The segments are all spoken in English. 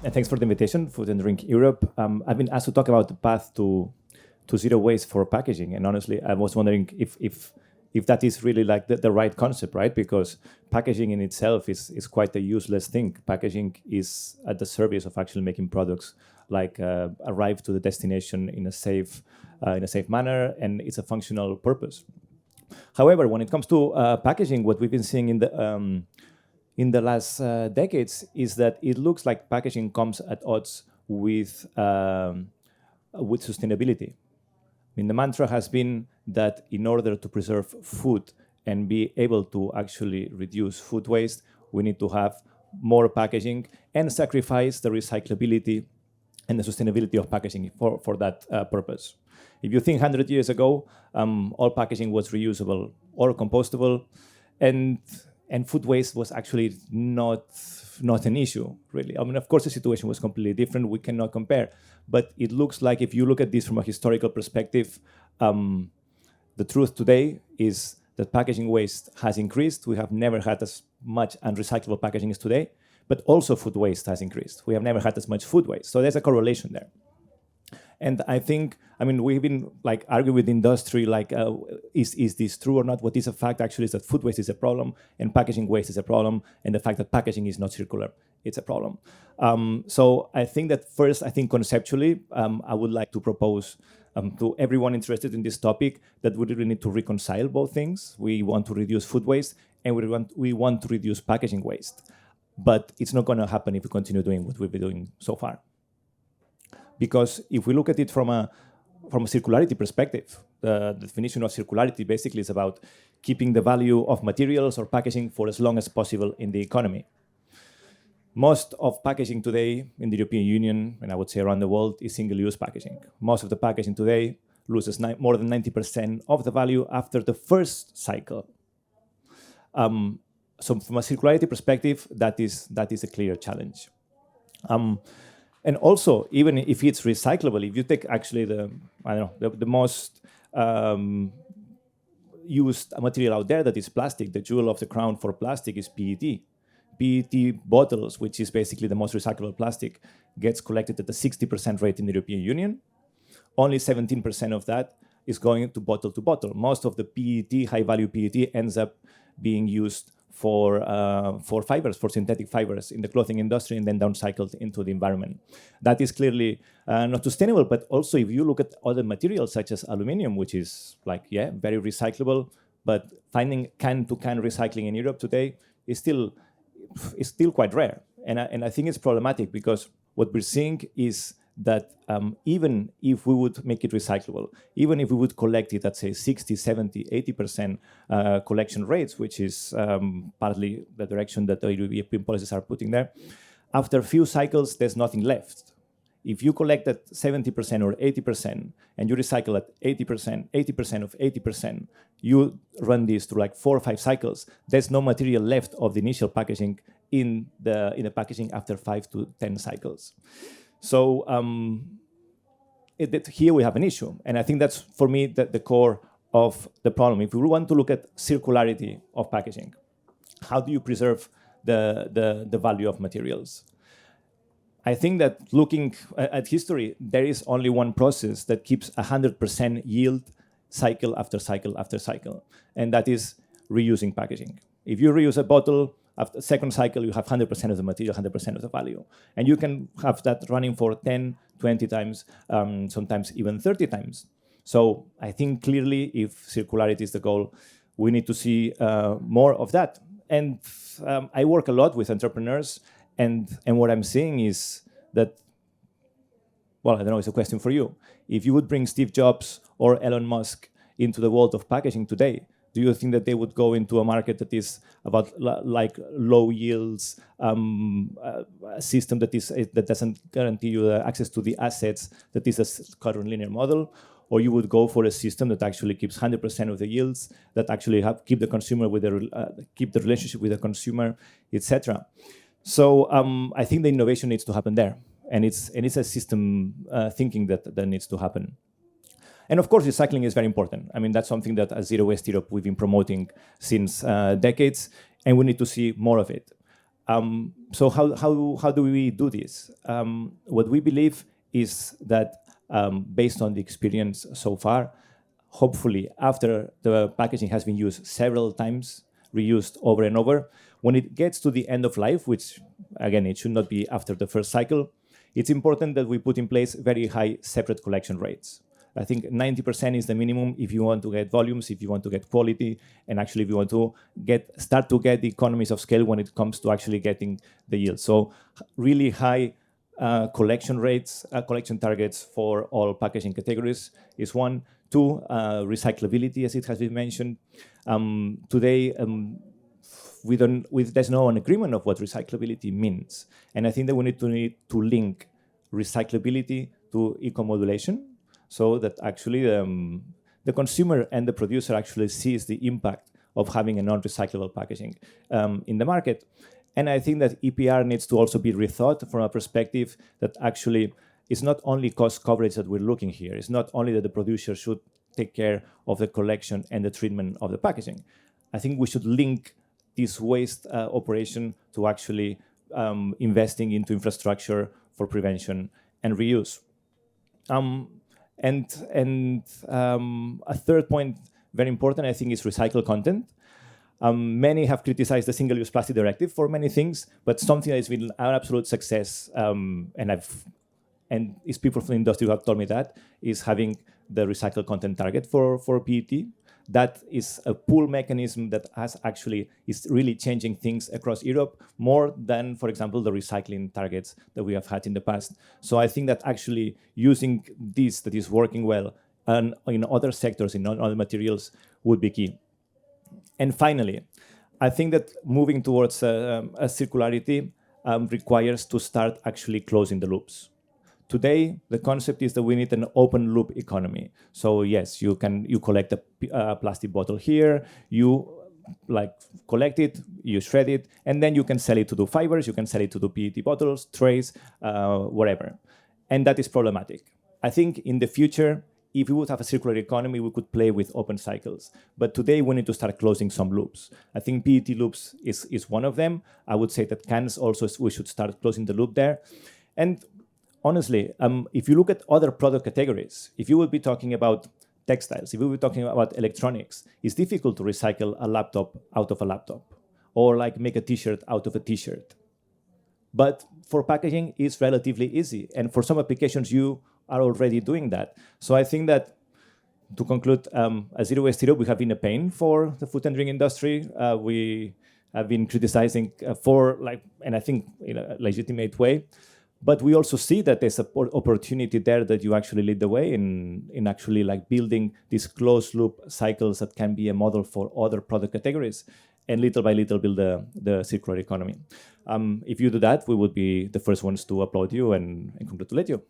And thanks for the invitation, Food and Drink Europe. I've been asked to talk about the path to zero waste for packaging. And honestly, I was wondering if that is really like the right concept, right? Because packaging in itself is quite a useless thing. Packaging is at the service of actually making products like arrive to the destination in a safe manner, and it's a functional purpose. However, when it comes to packaging, what we've been seeing in the last decades is that it looks like packaging comes at odds with sustainability. I mean, the mantra has been that in order to preserve food and be able to actually reduce food waste, we need to have more packaging and sacrifice the recyclability and the sustainability of packaging for that purpose. If you think 100 years ago, all packaging was reusable or compostable, and food waste was actually not an issue, really. I mean, of course, the situation was completely different. We cannot compare. But it looks like if you look at this from a historical perspective, the truth today is that packaging waste has increased. We have never had as much unrecyclable packaging as today, but also food waste has increased. We have never had as much food waste. So there's a correlation there. And I think, I mean, we've been like arguing with industry, like, is this true or not? What is a fact actually is that food waste is a problem and packaging waste is a problem, and the fact that packaging is not circular, it's a problem. So I think that first, I think conceptually, I would like to propose to everyone interested in this topic that we really need to reconcile both things. We want to reduce food waste and we want to reduce packaging waste. But it's not going to happen if we continue doing what we've been doing so far. Because if we look at it from a circularity perspective, the definition of circularity basically is about keeping the value of materials or packaging for as long as possible in the economy. Most of packaging today in the European Union, and I would say around the world, is single-use packaging. Most of the packaging today loses more than 90% of the value after the first cycle. So from a circularity perspective, that is a clear challenge. And also, even if it's recyclable, if you take actually the most used material out there that is plastic, the jewel of the crown for plastic is PET. PET bottles, which is basically the most recyclable plastic, gets collected at a 60% rate in the European Union. Only 17% of that is going to bottle. Most of the PET, high-value PET, ends up being used for fibers, for synthetic fibers in the clothing industry, and then downcycled into the environment. That is clearly not sustainable, but also if you look at other materials such as aluminum, which is very recyclable, but finding can-to-can recycling in Europe today is still quite rare. And I think it's problematic because what we're seeing is that even if we would make it recyclable, even if we would collect it at, say, 60, 70, 80% collection rates, which is partly the direction that the European policies are putting there, after a few cycles, there's nothing left. If you collect at 70% or 80% and you recycle at 80%, 80% of 80%, you run this through like 4 or 5 cycles, there's no material left of the initial packaging in the packaging after 5 to 10 cycles. So here we have an issue. And I think that's, for me, the core of the problem. If we want to look at circularity of packaging, how do you preserve the value of materials? I think that looking at history, there is only one process that keeps 100% yield cycle after cycle after cycle, and that is reusing packaging. If you reuse a bottle, after the second cycle, you have 100% of the material, 100% of the value. And you can have that running for 10, 20 times, sometimes even 30 times. So I think clearly if circularity is the goal, we need to see more of that. And I work a lot with entrepreneurs, and what I'm seeing is that, well, I don't know, it's a question for you. If you would bring Steve Jobs or Elon Musk into the world of packaging today, do you think that they would go into a market that is about like low yields, a system that doesn't guarantee you access to the assets, that is a current linear model? Or you would go for a system that actually keeps 100% of the yields, that actually keep the consumer with keep the relationship with the consumer, etc. So I think the innovation needs to happen there, and it's a system thinking that needs to happen. And of course, recycling is very important. I mean, that's something that at Zero Waste Europe we've been promoting since decades, and we need to see more of it. So how do we do this? What we believe is that based on the experience so far, hopefully after the packaging has been used several times, reused over and over, when it gets to the end of life, which again, it should not be after the first cycle, it's important that we put in place very high separate collection rates. I think 90% is the minimum if you want to get volumes, if you want to get quality, and actually if you want to start to get the economies of scale when it comes to actually getting the yield. So really high collection rates, collection targets for all packaging categories is one. Two, recyclability, as it has been mentioned. Today, there's no an agreement of what recyclability means. And I think that we need to link recyclability to eco-modulation, so that actually the consumer and the producer actually sees the impact of having a non-recyclable packaging in the market. And I think that EPR needs to also be rethought from a perspective that actually is not only cost coverage that we're looking here. It's not only that the producer should take care of the collection and the treatment of the packaging. I think we should link this waste operation to actually investing into infrastructure for prevention and reuse. And a third point, very important, I think, is recycled content. Many have criticized the Single-Use Plastic Directive for many things, but something that has been an absolute success, and it's people from the industry who have told me that, is having the recycled content target for PET. That is a pull mechanism that is really changing things across Europe more than, for example, the recycling targets that we have had in the past. So I think that actually using this that is working well and in other sectors, in other materials, would be key. And finally, I think that moving towards a circularity requires to start actually closing the loops. Today, the concept is that we need an open loop economy. So yes, you collect a plastic bottle here, you collect it, you shred it, and then you can sell it to do fibers, you can sell it to do PET bottles, trays, whatever. And that is problematic. I think in the future, if we would have a circular economy, we could play with open cycles. But today, we need to start closing some loops. I think PET loops is one of them. I would say that cans also, we should start closing the loop there. And honestly, if you look at other product categories, if you would be talking about textiles, if we were talking about electronics, it's difficult to recycle a laptop out of a laptop, or make a t-shirt out of a t-shirt. But for packaging, it's relatively easy. And for some applications, you are already doing that. So I think that, to conclude, as Zero Waste Europe, we have been a pain for the food and drink industry. We have been criticizing and I think in a legitimate way. But we also see that there's an opportunity there that you actually lead the way in actually building these closed loop cycles that can be a model for other product categories, and little by little build the circular economy. If you do that, we would be the first ones to applaud you and congratulate you.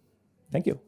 Thank you.